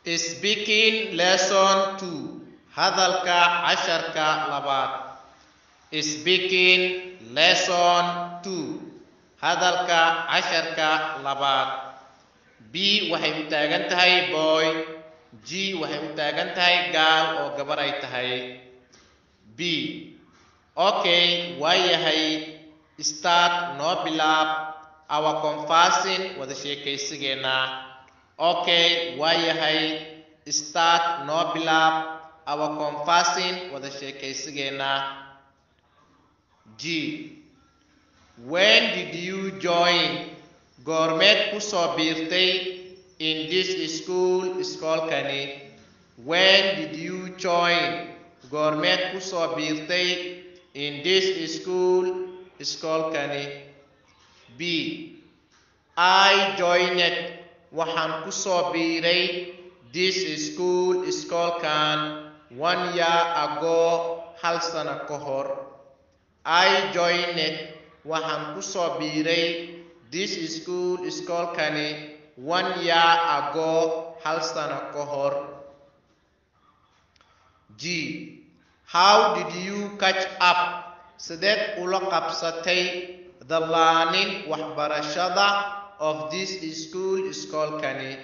Speaking lesson 2 hadalka casharka labaad. Speaking lesson 2 hadalka casharka labaad. B waxay u taagan tahay boy, G waxay u taagan tahay gaal oo gabar ay tahay. B. Okay, waayahay. Start noo bilaab our conversing wada sheekaysigeena. Okay, waayahay. Start noo bilaab our conversing wada sheekaysigeena. G. When did you join? Goormeed ku soo biirtay in this school iskoolkani? When did you join? Goormeed ku soo biirtay in this school iskoolkani? B. I joined. Waxaan ku soo biiray this school iskoolkan 1 year ago, hal sano ka hor. I joined. Waxaan ku soo biiray this school iskoolkani 1 year ago, hal sano ka hor. G. How did you catch up? Sideed ula qabsatay the learning waxbarashada of this school iskoolkani?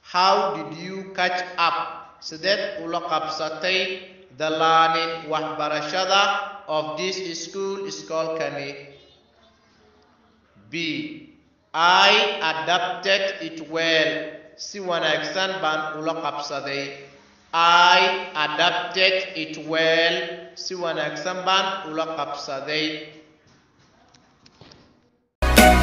How did you catch up? Sideed ula qabsatay the learning waxbarashada of this school iskoolkani? B. I adapted it well. Si wanaagsan baan ula qabsaday. I adapted it well. Si wanaagsan baan ula qabsaday.